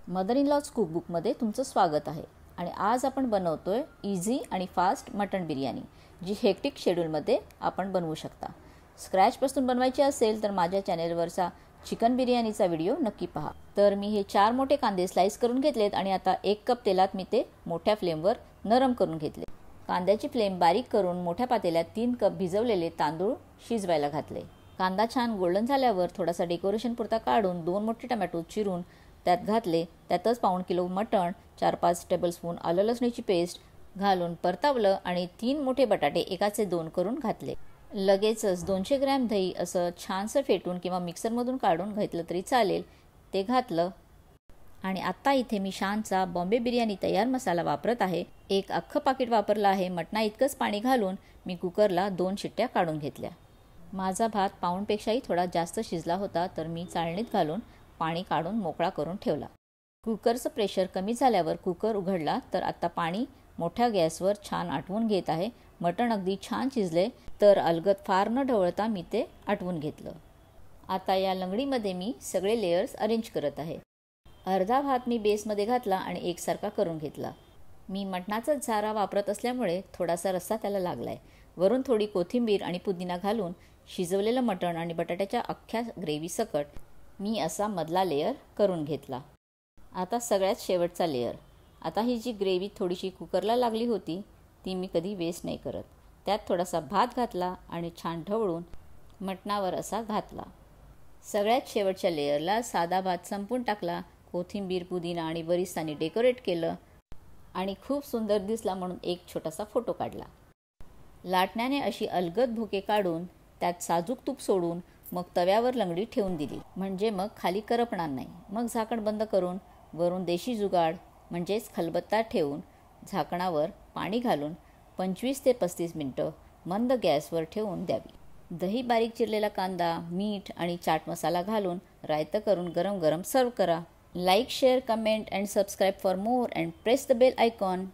Mother in laws कुकबुकमध्ये तुमचं स्वागत आहे आणि आज आपण बनवतोय इझी आणि फास्ट मटण बिर्याणी, जी हेक्टिक शेड्यूलमध्ये आपण बनवू शकता. स्क्रॅचपासून बनवायची असेल तर माझ्या चॅनेलवरचा चिकन बिर्याणीचा व्हिडिओ नक्की पहा. तर मी हे 4 मोठे कांदे स्लाइस करून घेतलेत आणि आता 1 कप तेलात मी ते मोठ्या फ्लेमवर नरम करून घेतले. कांद्याची फ्लेम बारीक करून मोठ्या पातेल्यात 3 कप भिजवलेले तांदूळ शिजवायला घातले. कांदा छान गोल्डन झाल्यावर थोडासा डेकोरेशन पुरता काढून 2 मोठे टोमॅटो चिरून त्यात घातले. त्यातच पाऊण किलो मटण, 4-5 टेबलस्पून आलं लसणीची पेस्ट घालून परतावलं आणि 3 मोठे बटाटे एकाचे 2 करून घातले. लगेचच 200 ग्रॅम दही असं छानसं फेटून किंवा मिक्सरमधून काढून घेतलं तरी चालेल, ते घातलं. आणि आत्ता इथे मी शानचा बॉम्बे बिर्याणी तयार मसाला वापरत आहे. एक अख्खं पाकिट वापरलं आहे. मटणा इतकंच पाणी घालून मी कुकरला 2 शिट्ट्या काढून घेतल्या. माझा भात पाऊणपेक्षाही थोडा जास्त शिजला होता, तर मी चाळणीत घालून पाणी काढून मोकळा करून ठेवला. कुकरचं प्रेशर कमी झाल्यावर कुकर उघडला. तर आता पाणी मोठ्या गॅसवर छान आटवून घेत आहे. मटण अगदी छान शिजले, तर अलगद फार न ढवळता मी ते आटवून घेतलं. आता या लंगडीमध्ये मी सगळे लेयर्स अरेंज करत आहे. अर्धा भात मी बेसमध्ये घातला आणि एकसारखा करून घेतला. मी मटणाचाच झारा वापरत असल्यामुळे थोडासा रस्सा त्याला लागलाय. वरून थोडी कोथिंबीर आणि पुदिना घालून शिजवलेलं मटण आणि बटाट्याच्या अख्ख्या ग्रेव्ही सकट मी असा मधला लेयर करून घेतला. आता सगळ्यात शेवटचा लेयर. आता ही जी ग्रेव्ही थोडीशी कुकरला लागली होती, ती मी कधी वेस्ट नाही करत. त्यात थोडासा भात घातला आणि छान ढवळून मटणावर असा घातला. सगळ्यात शेवटच्या लेयरला साधा भात संपून टाकला. कोथिंबीर, पुदिना आणि बरिस्तानी डेकोरेट केलं आणि खूप सुंदर दिसला म्हणून एक छोटासा फोटो काढला. लाटण्याने अशी अलगद भुके काढून त्यात साजूक तूप सोडून मग तव्यावर लंगडी ठेवून दिली, म्हणजे मग खाली करपणार नाही. मग झाकण बंद करून वरून देशी जुगाड म्हणजेच खलबत्ता ठेवून झाकणावर पाणी घालून 25 ते 35 मिनटं मंद गॅसवर ठेवून द्यावी. दही, बारीक चिरलेला कांदा, मीठ आणि चाट मसाला घालून रायतं करून गरम गरम सर्व करा. Like, share, comment and subscribe for more and press the bell icon.